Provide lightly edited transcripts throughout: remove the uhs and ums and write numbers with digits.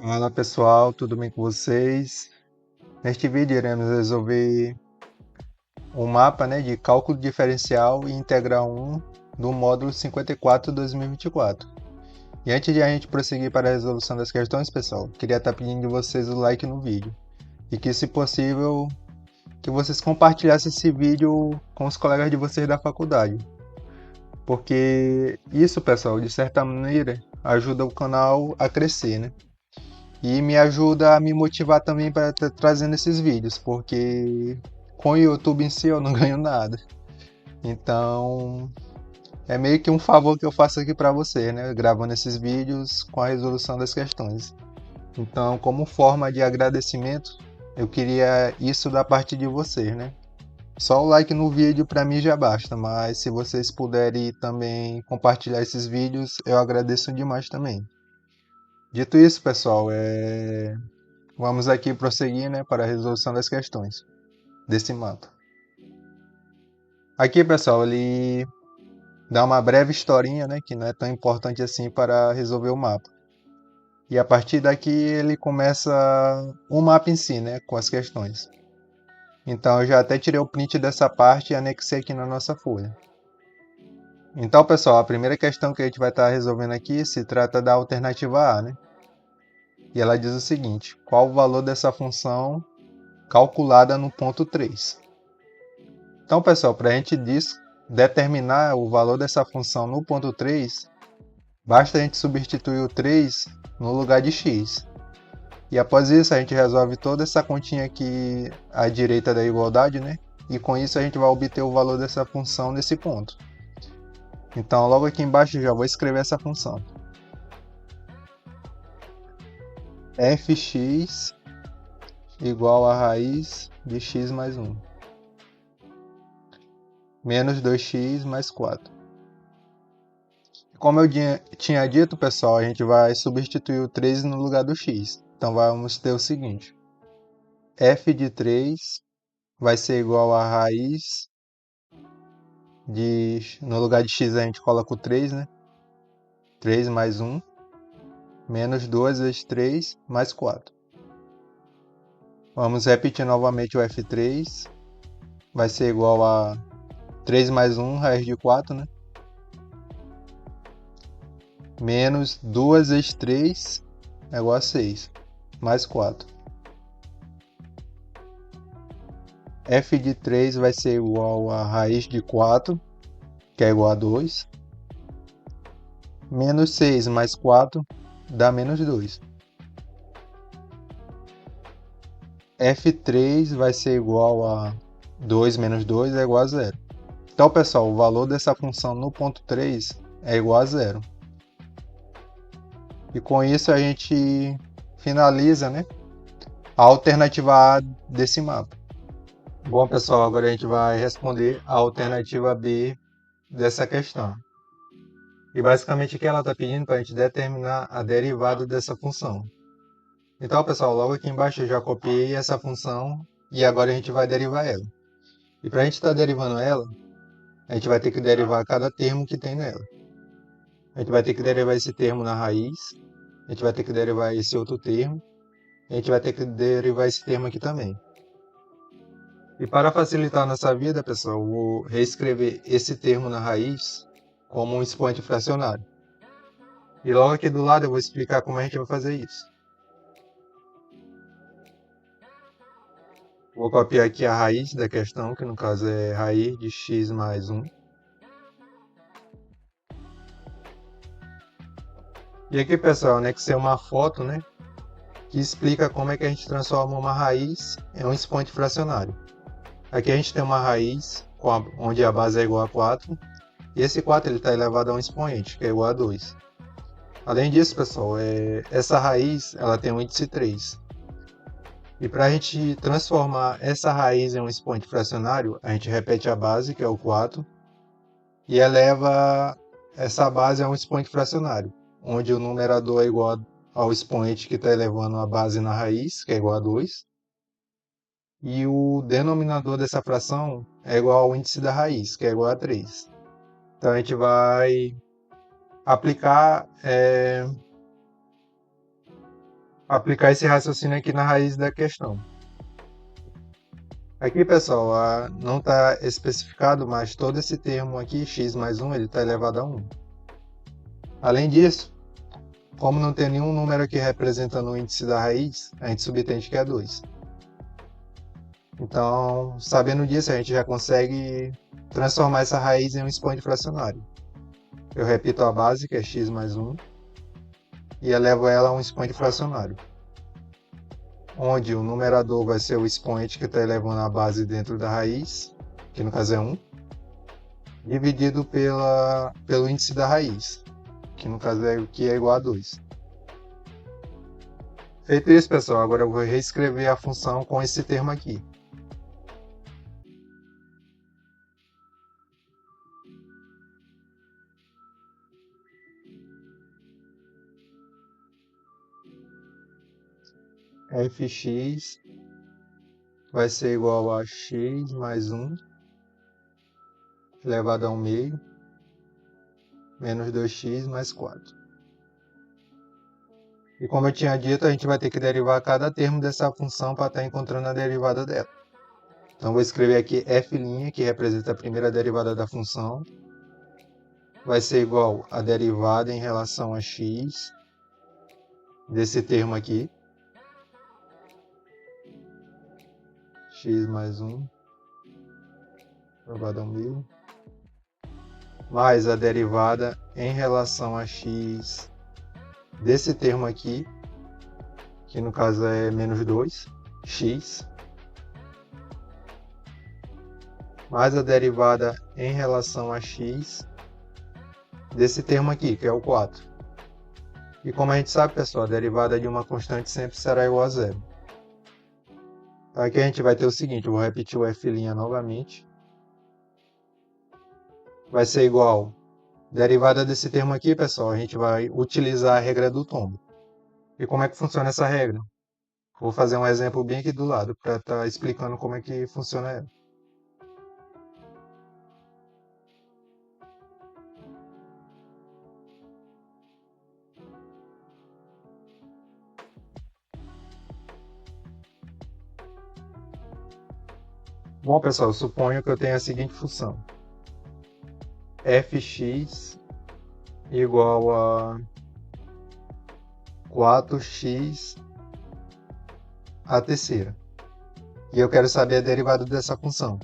Fala pessoal, tudo bem com vocês? Neste vídeo iremos resolver um mapa, de cálculo diferencial e integral 1 do módulo 54 2024. E antes de a gente prosseguir para a resolução das questões, pessoal, queria estar pedindo de vocês o like no vídeo e que, se possível, que vocês compartilhassem esse vídeo com os colegas de vocês da faculdade, porque isso, pessoal, de certa maneira ajuda o canal a crescer, né? E me ajuda a me motivar também para estar trazendo esses vídeos, porque com o YouTube em si eu não ganho nada. Então é meio que um favor que eu faço aqui para você, né? Gravando esses vídeos com a resolução das questões. Então, como forma de agradecimento, eu queria isso da parte de vocês, né? Só o like no vídeo para mim já basta, mas se vocês puderem também compartilhar esses vídeos, eu agradeço demais também. Dito isso, pessoal, vamos aqui prosseguir, para a resolução das questões desse mapa. Aqui, pessoal, ele dá uma breve historinha, que não é tão importante assim para resolver o mapa. E a partir daqui ele começa o mapa em si, com as questões. Então eu já até tirei o print dessa parte e anexei aqui na nossa folha. Então, pessoal, a primeira questão que a gente vai estar resolvendo aqui se trata da alternativa A, E ela diz o seguinte: qual o valor dessa função calculada no ponto 3? Então, pessoal, para a gente determinar o valor dessa função no ponto 3, basta a gente substituir o 3 no lugar de x. E após isso, a gente resolve toda essa continha aqui à direita da igualdade, E com isso a gente vai obter o valor dessa função nesse ponto. Então, logo aqui embaixo eu já vou escrever essa função. fx igual a raiz de x mais 1. Menos 2x mais 4. Como eu tinha dito, pessoal, a gente vai substituir o 3 no lugar do x. Então vamos ter o seguinte: f de 3 vai ser igual a raiz de... No lugar de x a gente coloca o 3, 3 mais 1, menos 2 vezes 3 mais 4. Vamos repetir novamente o f3. Vai ser igual a 3 mais 1, raiz de 4, Menos 2 vezes 3 é igual a 6, mais 4. f de 3 vai ser igual a raiz de 4, que é igual a 2. Menos 6 mais 4 dá menos 2. f3 vai ser igual a 2 menos 2 é igual a 0. Então, pessoal, o valor dessa função no ponto 3 é igual a 0. E com isso a gente finaliza, a alternativa A desse mapa. Bom, pessoal, agora a gente vai responder a alternativa B dessa questão. E basicamente o que ela está pedindo para a gente determinar a derivada dessa função. Então, pessoal, logo aqui embaixo eu já copiei essa função e agora a gente vai derivar ela. E para a gente estar derivando ela, a gente vai ter que derivar cada termo que tem nela. A gente vai ter que derivar esse termo na raiz, a gente vai ter que derivar esse outro termo, e a gente vai ter que derivar esse termo aqui também. E para facilitar a nossa vida, pessoal, eu vou reescrever esse termo na raiz como um expoente fracionário. E logo aqui do lado eu vou explicar como a gente vai fazer isso. Vou copiar aqui a raiz da questão, que no caso é raiz de x mais 1. E aqui, pessoal, anexei uma foto, que explica como é que a gente transforma uma raiz em um expoente fracionário. Aqui a gente tem uma raiz onde a base é igual a 4, e esse 4 está elevado a um expoente, que é igual a 2. Além disso, pessoal, essa raiz ela tem um índice 3. E para a gente transformar essa raiz em um expoente fracionário, a gente repete a base, que é o 4, e eleva essa base a um expoente fracionário, onde o numerador é igual ao expoente que está elevando a base na raiz, que é igual a 2, e o denominador dessa fração é igual ao índice da raiz, que é igual a 3. Então a gente vai aplicar aplicar esse raciocínio aqui na raiz da questão. Aqui, pessoal, não está especificado, mas todo esse termo aqui, x mais 1, ele está elevado a 1. Além disso, como não tem nenhum número aqui representando o índice da raiz, a gente subentende que é 2. Então, sabendo disso, a gente já consegue transformar essa raiz em um expoente fracionário. Eu repito a base, que é x mais 1, e elevo ela a um expoente fracionário, onde o numerador vai ser o expoente que está elevando a base dentro da raiz, que no caso é 1, dividido pelo índice da raiz, que no caso é igual a 2. Feito isso, pessoal, agora eu vou reescrever a função com esse termo aqui. Fx vai ser igual a x mais 1 elevado ao meio menos 2x mais 4. E como eu tinha dito, a gente vai ter que derivar cada termo dessa função para estar encontrando a derivada dela. Então vou escrever aqui f', que representa a primeira derivada da função, vai ser igual a derivada em relação a x desse termo aqui, x mais 1 elevado ao meio, mais a derivada em relação a x desse termo aqui, que no caso é menos 2, x, mais a derivada em relação a x desse termo aqui, que é o 4. E como a gente sabe, pessoal, a derivada de uma constante sempre será igual a zero. Então aqui a gente vai ter o seguinte, eu vou repetir o f' novamente. Vai ser igual, derivada desse termo aqui, pessoal, a gente vai utilizar a regra do tombo. E como é que funciona essa regra? Vou fazer um exemplo bem aqui do lado, para estar explicando como é que funciona ela. Bom, pessoal, suponho que eu tenho a seguinte função. Fx igual a 4x a terceira. E eu quero saber a derivada dessa função.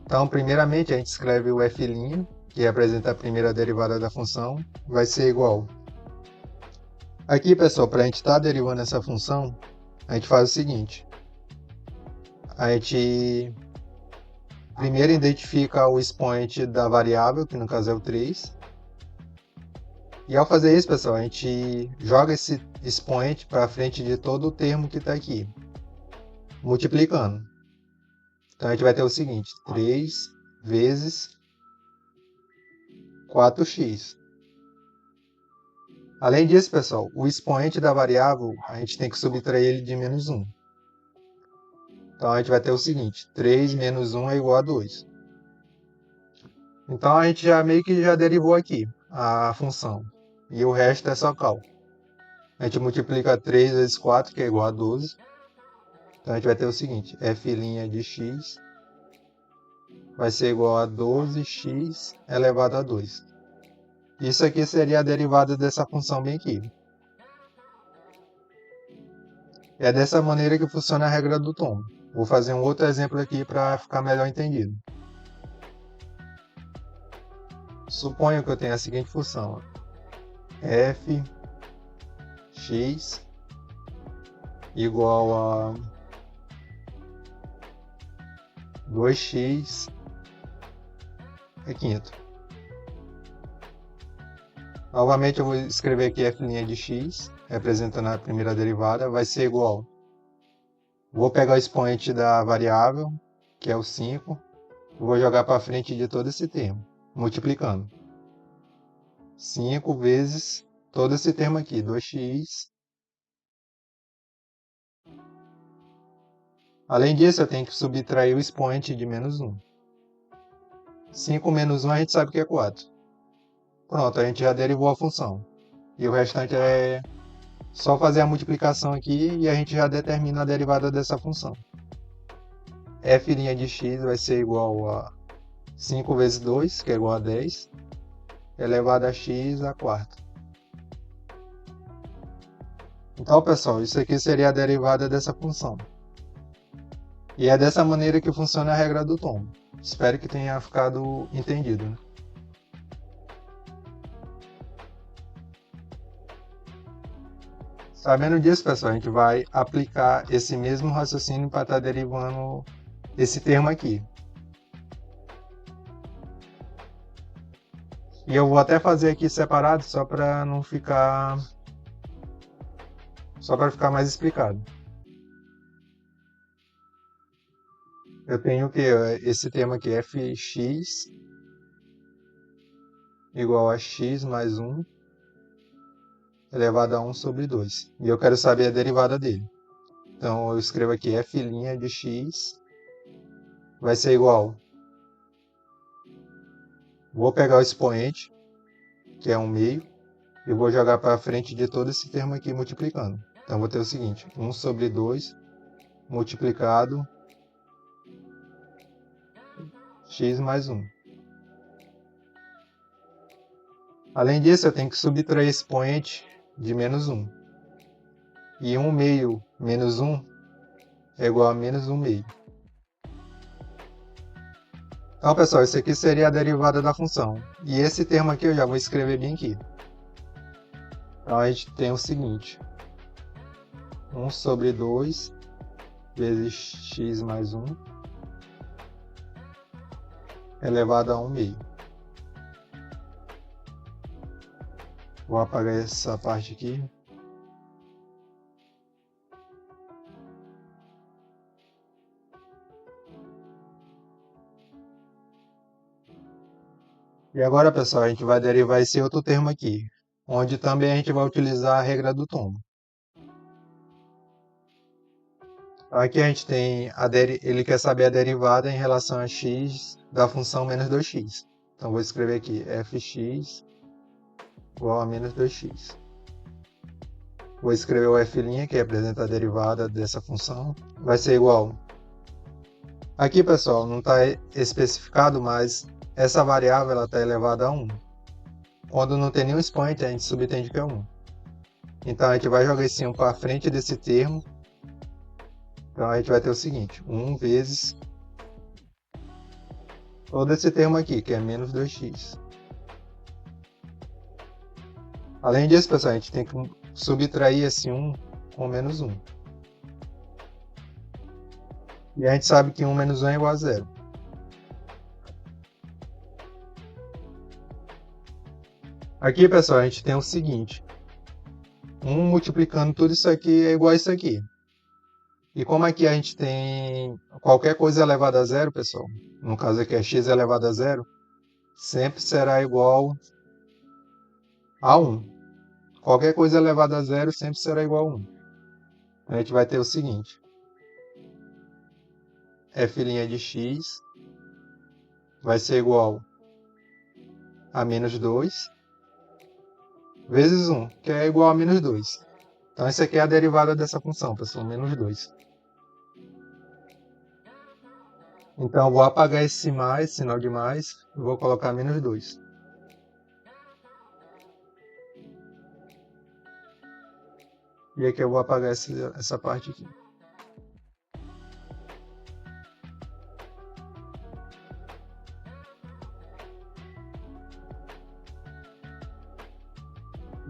Então, primeiramente, a gente escreve o f', que representa a primeira derivada da função, vai ser igual. Aqui, pessoal, para a gente estar derivando essa função, a gente faz o seguinte. A gente primeiro identifica o expoente da variável, que no caso é o 3. E ao fazer isso, pessoal, a gente joga esse expoente para frente de todo o termo que está aqui, multiplicando. Então a gente vai ter o seguinte, 3 vezes 4x. Além disso, pessoal, o expoente da variável, a gente tem que subtrair ele de menos 1. Então a gente vai ter o seguinte, 3 menos 1 é igual a 2. Então a gente meio que já derivou aqui a função. E o resto é só cálculo. A gente multiplica 3 vezes 4, que é igual a 12. Então a gente vai ter o seguinte, f' de x vai ser igual a 12x elevado a 2. Isso aqui seria a derivada dessa função bem aqui. É dessa maneira que funciona a regra do tombo. Vou fazer um outro exemplo aqui para ficar melhor entendido. Suponho que eu tenha a seguinte função. Fx igual a 2x é quinto. Novamente eu vou escrever aqui f' de x, representando a primeira derivada, vai ser igual. Vou pegar o expoente da variável, que é o 5, vou jogar para frente de todo esse termo, multiplicando. 5 vezes todo esse termo aqui, 2x. Além disso, eu tenho que subtrair o expoente de menos 1. 5 menos 1 a gente sabe que é 4. Pronto, a gente já derivou a função. E o restante é Só fazer a multiplicação aqui e a gente já determina a derivada dessa função. F' de x vai ser igual a 5 vezes 2, que é igual a 10, elevado a x à quarta. Então, pessoal, isso aqui seria a derivada dessa função. E é dessa maneira que funciona a regra do tombo. Espero que tenha ficado entendido, né? Sabendo disso, pessoal, a gente vai aplicar esse mesmo raciocínio para estar derivando esse termo aqui. E eu vou até fazer aqui separado só para não ficar... Só para ficar mais explicado. Eu tenho que esse termo aqui, fx igual a x mais 1 elevado a 1 sobre 2. E eu quero saber a derivada dele. Então eu escrevo aqui f' de x vai ser igual. Vou pegar o expoente, que é 1 meio, e vou jogar para frente de todo esse termo aqui multiplicando. Então vou ter o seguinte, 1 sobre 2 multiplicado x mais 1. Além disso, eu tenho que subtrair esse expoente de menos 1. E 1 meio menos 1 é igual a menos 1 meio. Então, pessoal, isso aqui seria a derivada da função. E esse termo aqui eu já vou escrever bem aqui. Então, a gente tem o seguinte. 1 sobre 2 vezes x mais 1 elevado a 1 meio. Vou apagar essa parte aqui. E agora, pessoal, a gente vai derivar esse outro termo aqui, onde também a gente vai utilizar a regra do tombo. Aqui a gente tem, ele quer saber a derivada em relação a x da função menos 2x. Então vou escrever aqui fx igual a menos 2x. Vou escrever o f', que representa a derivada dessa função. Vai ser igual. Aqui, pessoal, não está especificado, mas essa variável está elevada a 1. Quando não tem nenhum expoente, a gente subentende que é 1. Então a gente vai jogar esse 1 para frente desse termo. Então a gente vai ter o seguinte, 1 vezes todo esse termo aqui, que é menos 2x. Além disso, pessoal, a gente tem que subtrair esse 1 com menos 1. E a gente sabe que 1 menos 1 é igual a 0. Aqui, pessoal, a gente tem o seguinte. 1 multiplicando tudo isso aqui é igual a isso aqui. E como aqui a gente tem qualquer coisa elevada a 0, pessoal, no caso aqui é x elevado a 0, sempre será igual a 1. Qualquer coisa elevada a 0 sempre será igual a 1. A gente vai ter o seguinte. F' de x vai ser igual a menos 2 vezes 1, que é igual a menos 2. Então, essa aqui é a derivada dessa função, pessoal, menos 2. Então, eu vou apagar esse mais, sinal de mais, e vou colocar menos 2. E aqui eu vou apagar essa parte aqui.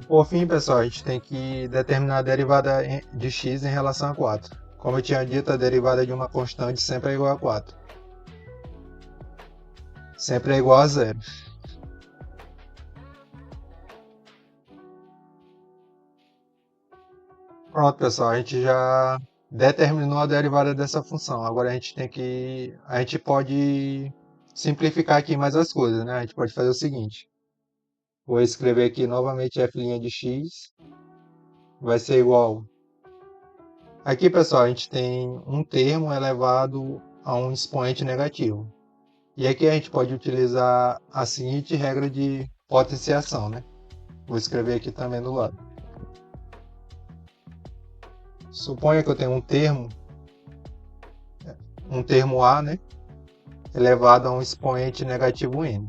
Por fim, pessoal, a gente tem que determinar a derivada de x em relação a 4. Como eu tinha dito, a derivada de uma constante sempre é igual a 4. Sempre é igual a 0. Pronto, pessoal, a gente já determinou a derivada dessa função. Agora a gente pode simplificar aqui mais as coisas, né? A gente pode fazer o seguinte. Vou escrever aqui novamente f' de x vai ser igual. Aqui, pessoal, a gente tem um termo elevado a um expoente negativo. E aqui a gente pode utilizar a seguinte regra de potenciação, né? Vou escrever aqui também do lado. Suponha que eu tenho um termo A, né, elevado a um expoente negativo n.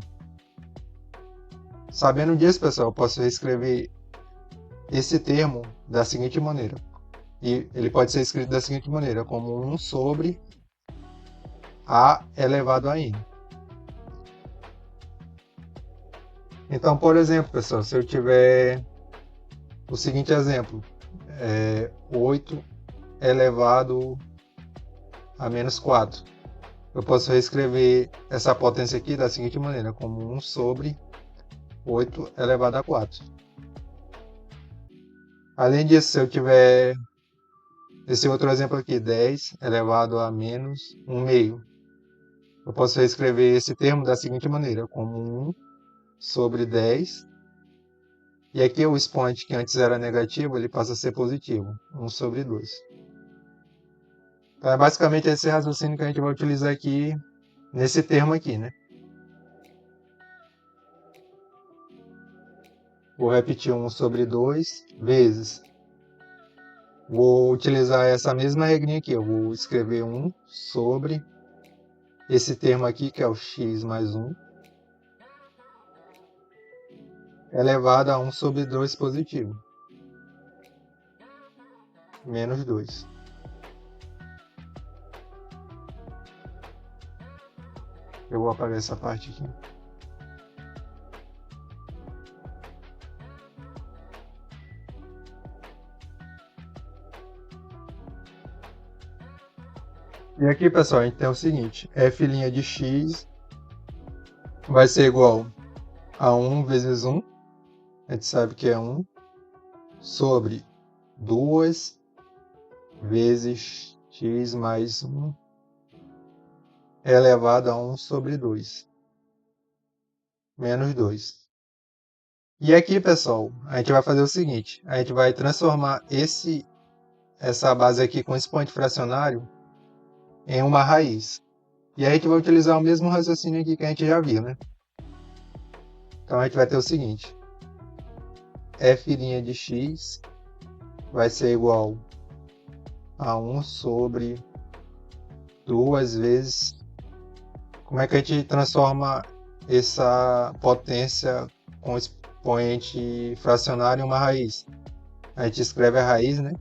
Sabendo disso, pessoal, eu posso reescrever esse termo da seguinte maneira. E ele pode ser escrito da seguinte maneira, como 1 sobre A elevado a n. Então, por exemplo, pessoal, se eu tiver o seguinte exemplo, 8 elevado a menos 4. Eu posso reescrever essa potência aqui da seguinte maneira, como 1 sobre 8 elevado a 4. Além disso, se eu tiver esse outro exemplo aqui, 10 elevado a menos 1 meio, eu posso reescrever esse termo da seguinte maneira, como 1 sobre 10. E aqui o expoente que antes era negativo, ele passa a ser positivo, 1 sobre 2. Então é basicamente esse raciocínio que a gente vai utilizar aqui, nesse termo aqui, né? Vou repetir 1 sobre 2 vezes. Vou utilizar essa mesma regrinha aqui. Eu vou escrever 1 sobre esse termo aqui, que é o x mais 1, elevado a 1 sobre 2 positivo, menos 2. Eu vou apagar essa parte aqui. E aqui, pessoal, a gente tem o seguinte, f' de x vai ser igual a 1 vezes 1, a gente sabe que é 1, sobre 2 vezes x mais 1 elevado a 1 sobre 2, menos 2. E aqui, pessoal, a gente vai fazer o seguinte, a gente vai transformar essa base aqui com expoente fracionário em uma raiz. E aí a gente vai utilizar o mesmo raciocínio aqui que a gente já viu, né? Então a gente vai ter o seguinte, f' de x vai ser igual a 1 sobre 2 vezes... Como é que a gente transforma essa potência com expoente fracionário em uma raiz? A gente escreve a raiz, né?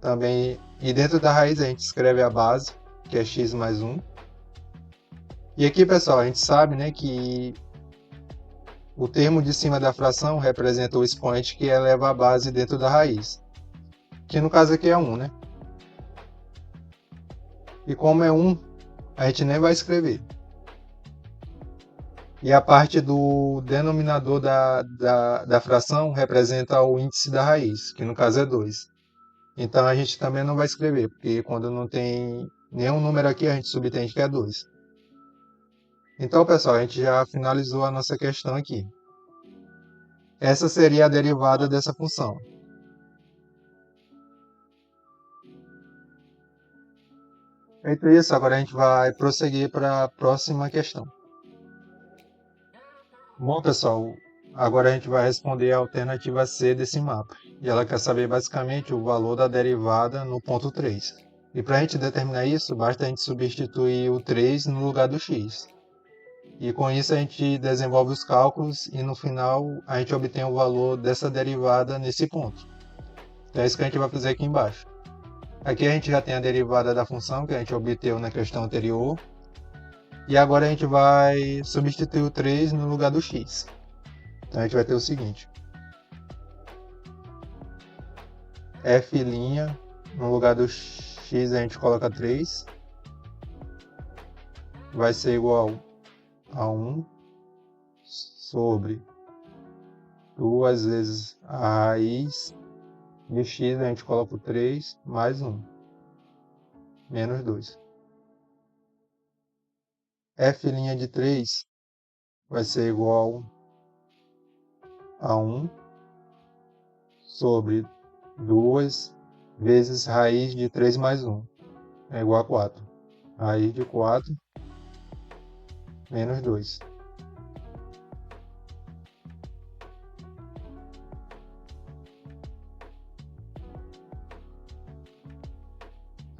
Também, e dentro da raiz a gente escreve a base, que é x mais 1. E aqui, pessoal, a gente sabe, né, que o termo de cima da fração representa o expoente que eleva a base dentro da raiz, que no caso aqui é 1, né? E como é 1, a gente nem vai escrever. E a parte do denominador da fração representa o índice da raiz, que no caso é 2. Então a gente também não vai escrever, porque quando não tem nenhum número aqui, a gente subentende que é 2. Então, pessoal, a gente já finalizou a nossa questão aqui. Essa seria a derivada dessa função. Feito isso, agora a gente vai prosseguir para a próxima questão. Bom, pessoal, agora a gente vai responder a alternativa C desse mapa. E ela quer saber basicamente o valor da derivada no ponto 3. E para a gente determinar isso, basta a gente substituir o 3 no lugar do x. E com isso a gente desenvolve os cálculos e no final a gente obtém o valor dessa derivada nesse ponto. Então é isso que a gente vai fazer aqui embaixo. Aqui a gente já tem a derivada da função que a gente obteve na questão anterior. E agora a gente vai substituir o 3 no lugar do x. Então a gente vai ter o seguinte. F' no lugar do x a gente coloca 3. Vai ser igual a 1 sobre 2 vezes a raiz de x, a gente coloca o 3 mais 1, menos 2. F' de 3 vai ser igual a 1 sobre 2 vezes raiz de 3 mais 1, é igual a 4. Raiz de 4 menos 2.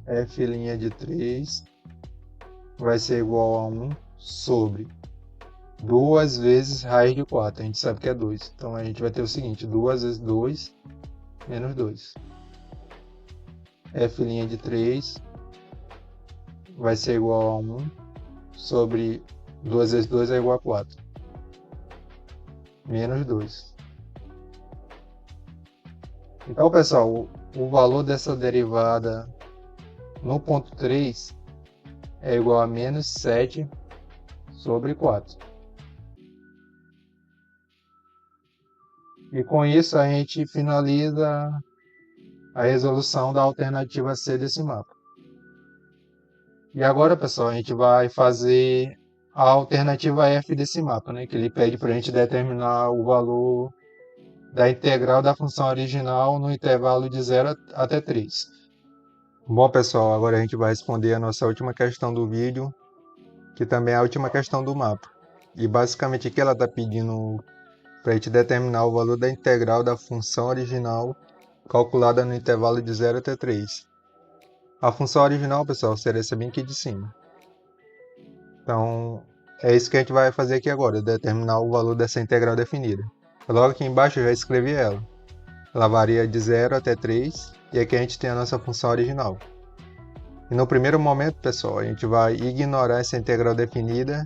f' vai ser igual a 1 sobre 2 vezes raiz de 4. A gente sabe que é 2. Então a gente vai ter o seguinte: 2 vezes 2 menos 2. f' vai ser igual a 1 sobre 2 vezes 2 é igual a 4. Menos 2. Então, pessoal, o valor dessa derivada no ponto 3 é igual a menos 7 sobre 4. E com isso a gente finaliza a resolução da alternativa C desse mapa. E agora, pessoal, a gente vai fazer a alternativa F desse mapa, né? Que ele pede para a gente determinar o valor da integral da função original no intervalo de 0 até 3. Bom, pessoal, agora a gente vai responder a nossa última questão do vídeo, que também é a última questão do mapa. E basicamente aqui ela está pedindo para a gente determinar o valor da integral da função original calculada no intervalo de 0 até 3. A função original, pessoal, seria essa bem aqui de cima. Então, é isso que a gente vai fazer aqui agora, determinar o valor dessa integral definida. Logo aqui embaixo eu já escrevi ela. Ela varia de 0 até 3, e aqui a gente tem a nossa função original. E no primeiro momento, pessoal, a gente vai ignorar essa integral definida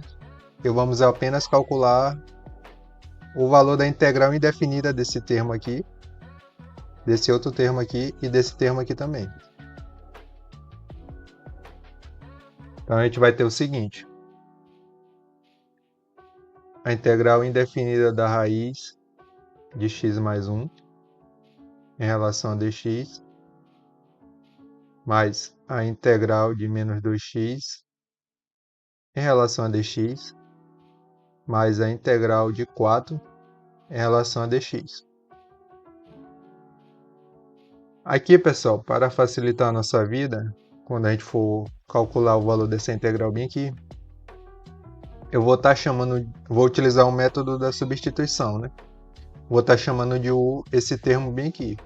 e vamos apenas calcular o valor da integral indefinida desse termo aqui, desse outro termo aqui e desse termo aqui também. Então a gente vai ter o seguinte: a integral indefinida da raiz de x mais 1 em relação a dx, mais a integral de menos 2x em relação a dx, mais a integral de 4 em relação a dx. Aqui, pessoal, para facilitar a nossa vida, quando a gente for calcular o valor dessa integral bem aqui, eu vou utilizar o método da substituição, né? Vou estar chamando de u esse termo bem aqui.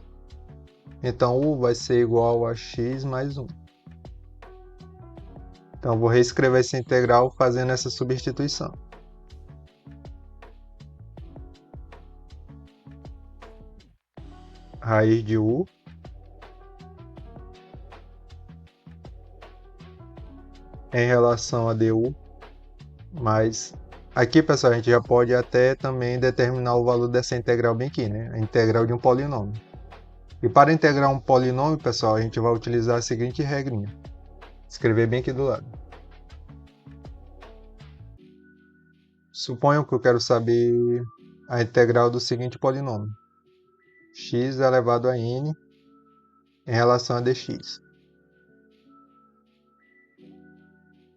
Então, u vai ser igual a x mais 1. Então, vou reescrever essa integral fazendo essa substituição. Raiz de u em relação a du, mas aqui, pessoal, a gente já pode até também determinar o valor dessa integral bem aqui, né? A integral de um polinômio. E para integrar um polinômio, pessoal, a gente vai utilizar a seguinte regrinha. Escrever bem aqui do lado. Suponham que eu quero saber a integral do seguinte polinômio: x elevado a n em relação a dx.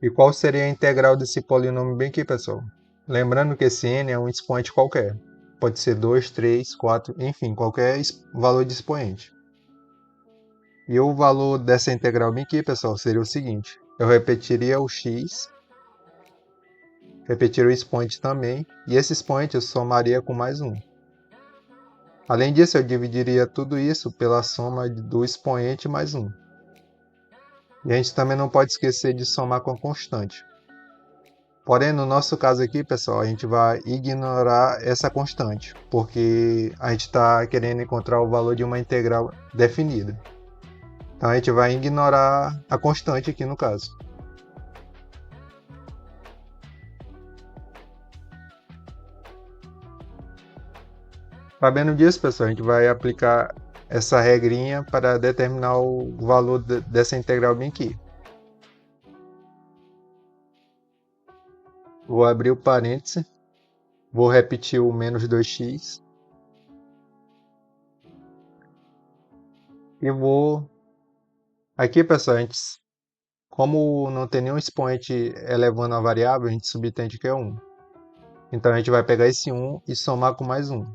E qual seria a integral desse polinômio bem aqui, pessoal? Lembrando que esse n é um expoente qualquer. Pode ser 2, 3, 4, enfim, qualquer valor de expoente. E o valor dessa integral bem aqui, pessoal, seria o seguinte: eu repetiria o x, repetiria o expoente também, e esse expoente eu somaria com mais 1. Além disso, eu dividiria tudo isso pela soma do expoente mais 1. E a gente também não pode esquecer de somar com a constante. Porém, no nosso caso aqui, pessoal, a gente vai ignorar essa constante, porque a gente está querendo encontrar o valor de uma integral definida. Então a gente vai ignorar a constante aqui no caso. Sabendo disso, pessoal, a gente vai aplicar essa regrinha para determinar o valor dessa integral bem aqui. Vou abrir o parêntese, vou repetir o menos 2x e vou... Aqui, pessoal, como não tem nenhum expoente elevando a variável, a gente subtende que é 1. Então a gente vai pegar esse 1 e somar com mais 1.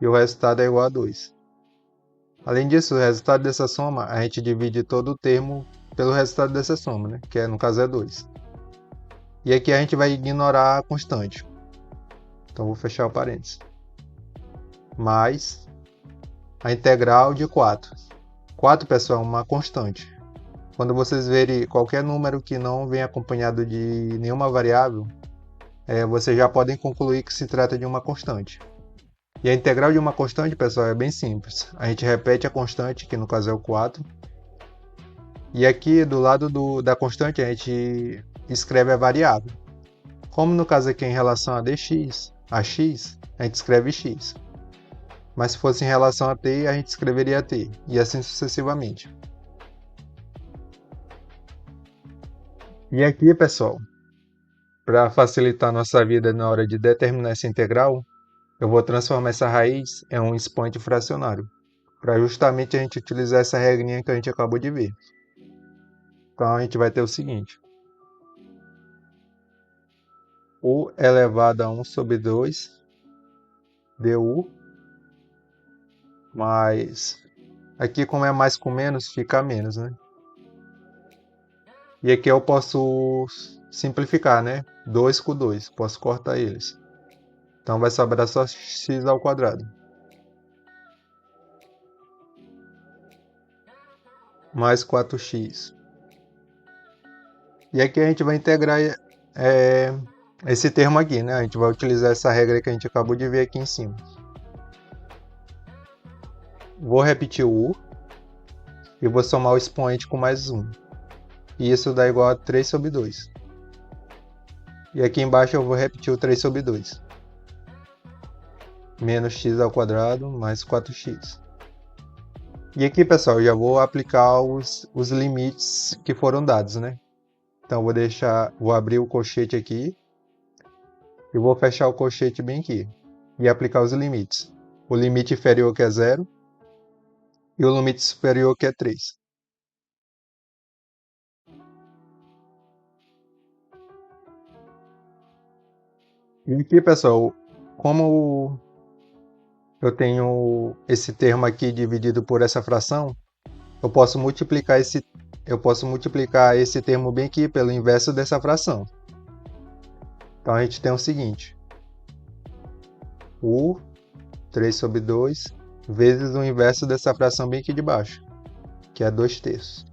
E o resultado é igual a 2. Além disso, o resultado dessa soma, a gente divide todo o termo pelo resultado dessa soma, né? Que no caso é 2. E aqui a gente vai ignorar a constante. Então vou fechar o parênteses. Mais a integral de 4. 4, pessoal, é uma constante. quando vocês verem qualquer número que não vem acompanhado de nenhuma variável, vocês já podem concluir que se trata de uma constante. E a integral de uma constante, pessoal, é bem simples. A gente repete a constante, que no caso é o 4. E aqui do lado da constante a gente escreve a variável. Como no caso aqui é em relação a dx, a x, a gente escreve x. Mas se fosse em relação a t, a gente escreveria t. E assim sucessivamente. E aqui, pessoal, para facilitar nossa vida na hora de determinar essa integral, eu vou transformar essa raiz em um expoente fracionário, para justamente a gente utilizar essa regrinha que a gente acabou de ver. Então a gente vai ter o seguinte: u elevado a 1 sobre 2 du, mais, aqui como é mais com menos, fica menos, né? E aqui eu posso simplificar, né? 2 com 2, posso cortar eles. Então vai sobrar só x ao quadrado. Mais 4x. E aqui a gente vai integrar esse termo aqui, né? A gente vai utilizar essa regra que a gente acabou de ver aqui em cima. Vou repetir o u e vou somar o expoente com mais 1. E isso dá igual a 3 sobre 2. E aqui embaixo eu vou repetir o 3 sobre 2. Menos x ao quadrado mais 4x. E aqui, pessoal, eu já vou aplicar os limites que foram dados, né? Então vou abrir o colchete aqui e vou fechar o colchete bem aqui e aplicar os limites. O limite inferior que é 0 e o limite superior que é 3. E aqui, pessoal, como eu tenho esse termo aqui dividido por essa fração, eu posso multiplicar esse termo bem aqui pelo inverso dessa fração. Então a gente tem o seguinte: u 3 sobre 2 vezes o inverso dessa fração bem aqui de baixo, que é 2/3.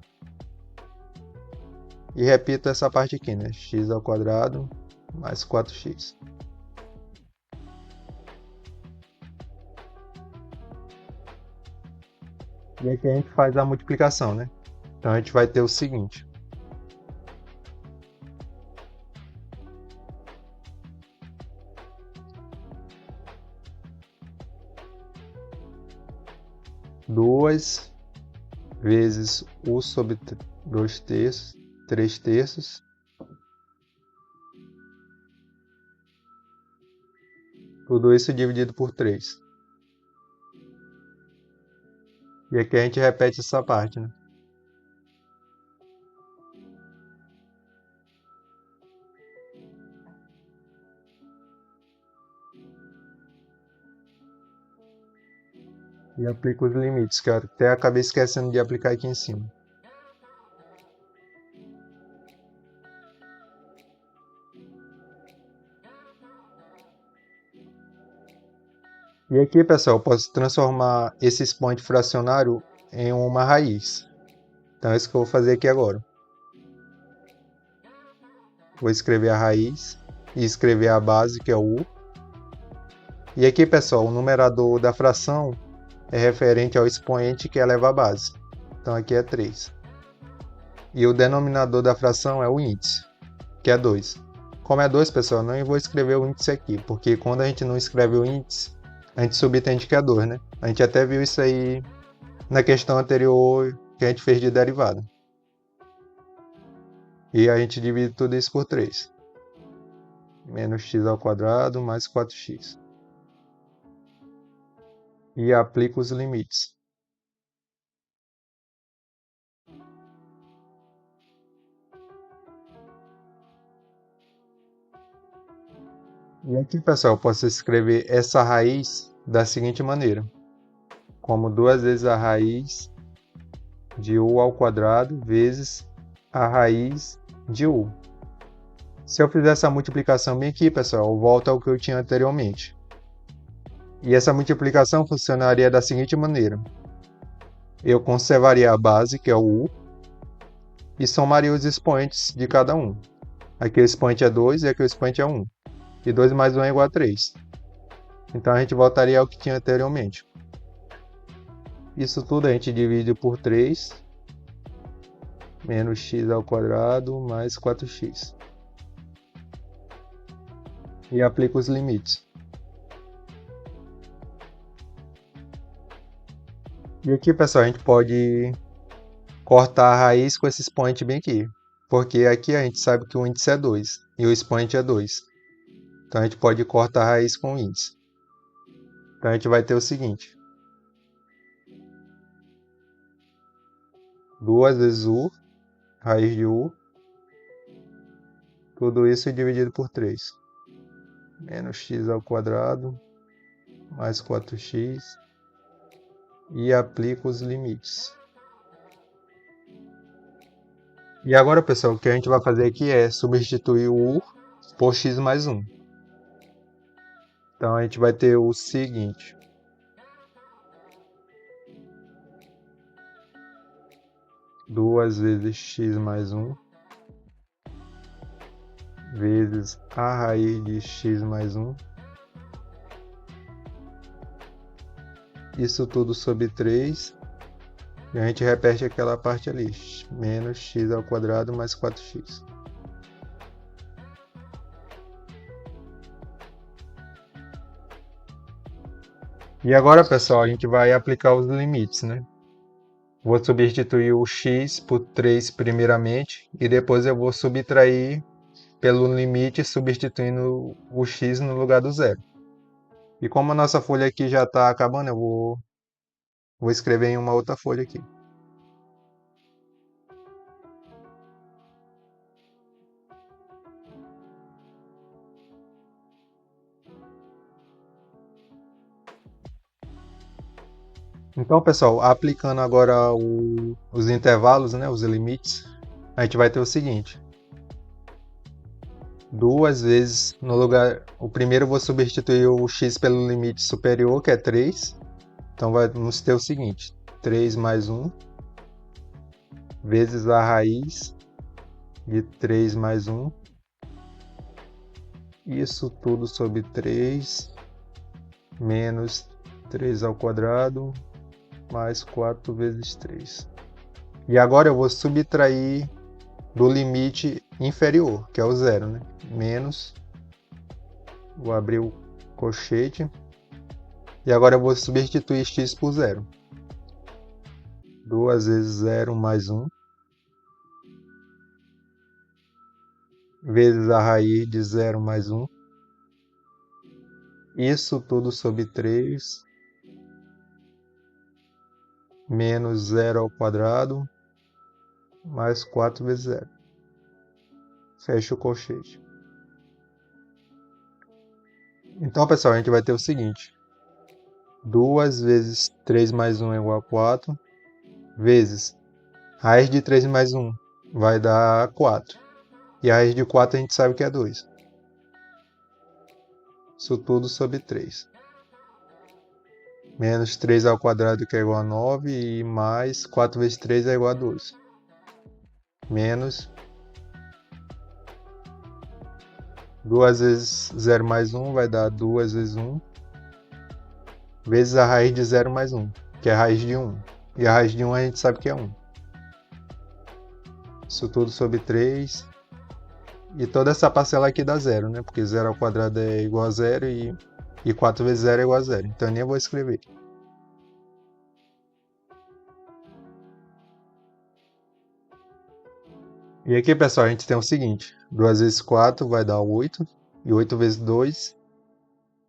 E repito essa parte aqui, né? X ao quadrado mais 4x. E aqui a gente faz a multiplicação, né? Então a gente vai ter o seguinte: duas vezes u sobre 2/3, 3/3, tudo isso dividido por 3. E aqui a gente repete essa parte, né? E aplico os limites, que eu até acabei esquecendo de aplicar aqui em cima. E aqui, pessoal, eu posso transformar esse expoente fracionário em uma raiz. Então é isso que eu vou fazer aqui agora. Vou escrever a raiz e escrever a base, que é o u. E aqui, pessoal, o numerador da fração é referente ao expoente que eleva a base. Então aqui é 3. E o denominador da fração é o índice, que é 2. Como é 2, pessoal, eu não vou escrever o índice aqui, porque quando a gente não escreve o índice, a gente subentende que é 2, né? A gente até viu isso aí na questão anterior que a gente fez de derivada. E a gente divide tudo isso por 3. Menos x ao quadrado mais 4x. E aplico os limites. E aqui, pessoal, eu posso escrever essa raiz da seguinte maneira: como 2 vezes a raiz de u ao quadrado vezes a raiz de u. Se eu fizer essa multiplicação bem aqui, pessoal, eu volto ao que eu tinha anteriormente. E essa multiplicação funcionaria da seguinte maneira: eu conservaria a base, que é o u, e somaria os expoentes de cada um. Aqui o expoente é 2 e aqui o expoente é 1. E 2 mais 1 é igual a 3. Então a gente voltaria ao que tinha anteriormente. Isso tudo a gente divide por 3, menos x ao quadrado mais 4x. E aplica os limites. E aqui, pessoal, a gente pode cortar a raiz com esse expoente bem aqui. Porque aqui a gente sabe que o índice é 2 e o expoente é 2. Então a gente pode cortar a raiz com o índice. Então a gente vai ter o seguinte. 2 vezes u, raiz de u. Tudo isso dividido por 3. Menos x ao quadrado, mais 4x. E aplico os limites. E agora, pessoal, o que a gente vai fazer aqui é substituir o u por x mais 1. Então a gente vai ter o seguinte. Duas vezes x mais 1 vezes a raiz de x mais 1. Isso tudo sobre 3. E a gente repete aquela parte ali. Menos x ao quadrado mais 4x. E agora, pessoal, a gente vai aplicar os limites, né? Vou substituir o x por 3 primeiramente. E depois eu vou subtrair pelo limite substituindo o x no lugar do zero. E como a nossa folha aqui já está acabando, eu vou escrever em uma outra folha aqui. Então, pessoal, aplicando agora os intervalos, né, os limites, a gente vai ter o seguinte. Duas vezes no lugar... O primeiro eu vou substituir o x pelo limite superior, que é 3. Então vamos ter o seguinte. 3 mais 1 vezes a raiz de 3 mais 1. Isso tudo sobre 3 menos 3 ao quadrado mais 4 vezes 3. E agora eu vou subtrair do limite inferior, que é o zero, né? Menos, vou abrir o colchete, e agora eu vou substituir x por zero. 2 vezes 0 mais 1, vezes a raiz de 0 mais 1. Isso tudo sobre 3, menos 0 ao quadrado, mais 4 vezes 0. Fecha o colchete. Então, pessoal, a gente vai ter o seguinte. 2 vezes 3 mais 1 é igual a 4, vezes raiz de 3 mais 1 vai dar 4. E a raiz de 4 a gente sabe que é 2. Isso tudo sobre 3. Menos 3 ao quadrado, que é igual a 9, e mais 4 vezes 3 é igual a 12. Menos 2 vezes 0 mais 1 vai dar 2 vezes 1, vezes a raiz de 0 mais 1, que é a raiz de 1. E a raiz de 1 a gente sabe que é 1. Isso tudo sobre 3. E toda essa parcela aqui dá 0, né? Porque 0 ao quadrado é igual a 0 e 4 vezes 0 é igual a 0. Então eu nem vou escrever. E aqui, pessoal, a gente tem o seguinte. 2 vezes 4 vai dar 8. E 8 vezes 2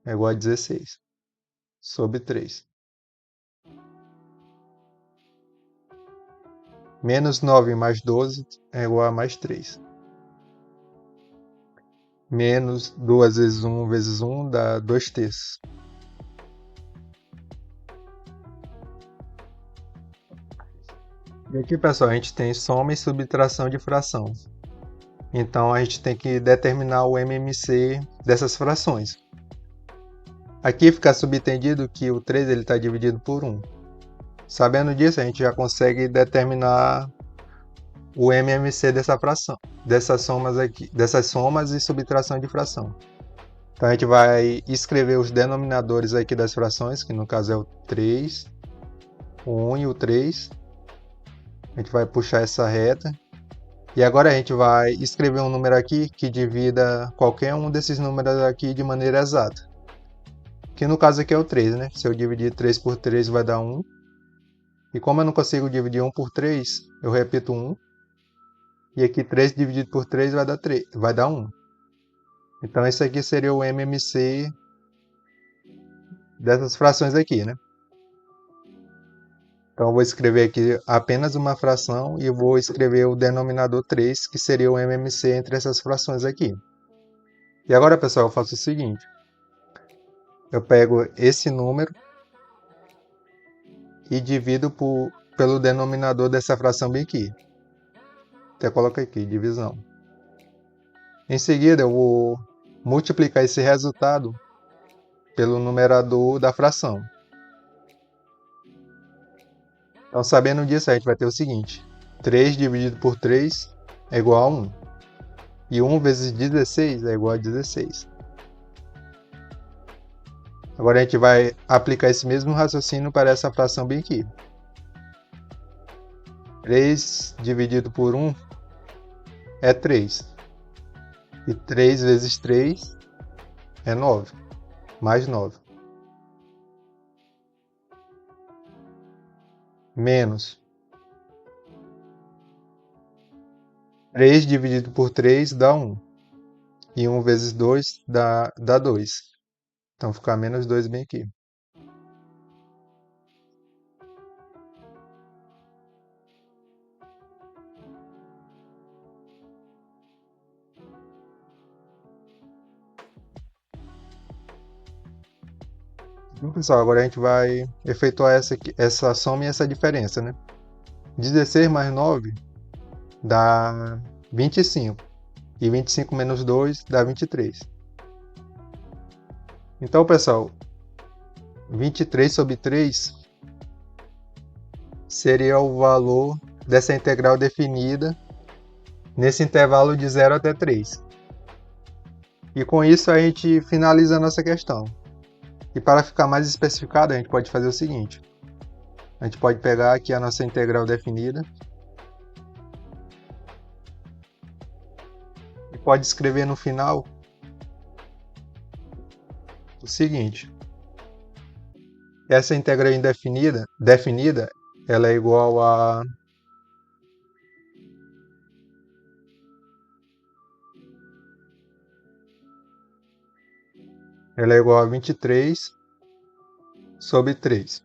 é igual a 16. Sobre 3. Menos 9 mais 12 é igual a mais 3. Menos 2 vezes 1 vezes 1 dá 2 terços. E aqui, pessoal, a gente tem soma e subtração de fração. Então a gente tem que determinar o MMC dessas frações. Aqui fica subentendido que o 3 está dividido por 1. Sabendo disso, a gente já consegue determinar o MMC dessa fração, dessas somas aqui, dessas somas e subtração de fração. Então a gente vai escrever os denominadores aqui das frações, que no caso é o 3, o 1 e o 3. A gente vai puxar essa reta. E agora a gente vai escrever um número aqui que divida qualquer um desses números aqui de maneira exata. Que no caso aqui é o 3, né? Se eu dividir 3 por 3 vai dar 1. E como eu não consigo dividir 1 por 3, eu repito 1. E aqui 3 dividido por 3 vai dar 1. Então esse aqui seria o MMC dessas frações aqui, né? Então eu vou escrever aqui apenas uma fração e vou escrever o denominador 3, que seria o MMC entre essas frações aqui. E agora, pessoal, eu faço o seguinte. Eu pego esse número e divido pelo denominador dessa fração bem aqui. Até coloco aqui, divisão. Em seguida, eu vou multiplicar esse resultado pelo numerador da fração. Então, sabendo disso, a gente vai ter o seguinte. 3 dividido por 3 é igual a 1. E 1 vezes 16 é igual a 16. Agora a gente vai aplicar esse mesmo raciocínio para essa fração bem aqui. 3 dividido por 1 é 3. E 3 vezes 3 é 9. Mais 9. Menos 3 dividido por 3 dá 1. E 1 vezes 2 dá 2. Então fica menos 2 bem aqui. Então, pessoal, agora a gente vai efetuar essa soma e essa diferença, né? 16 mais 9 dá 25. E 25 menos 2 dá 23. Então, pessoal, 23 sobre 3 seria o valor dessa integral definida nesse intervalo de 0 até 3. E com isso a gente finaliza a nossa questão. E para ficar mais especificado, a gente pode fazer o seguinte. A gente pode pegar aqui a nossa integral definida e pode escrever no final o seguinte. Essa integral definida, ela é igual a ela é igual a 23 sobre 3.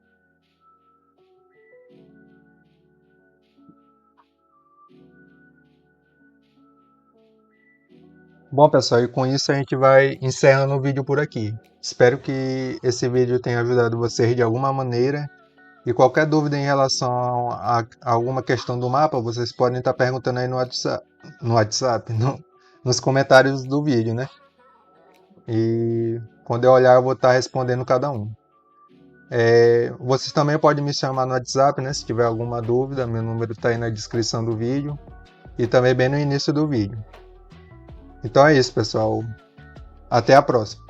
Bom, pessoal, e com isso a gente vai encerrando o vídeo por aqui. Espero que esse vídeo tenha ajudado vocês de alguma maneira. E qualquer dúvida em relação a alguma questão do mapa, vocês podem estar perguntando aí nos comentários do vídeo, né? E quando eu olhar, eu vou estar respondendo cada um. Vocês também podem me chamar no WhatsApp, né? Se tiver alguma dúvida, meu número está aí na descrição do vídeo e também bem no início do vídeo. Então é isso, pessoal. Até a próxima.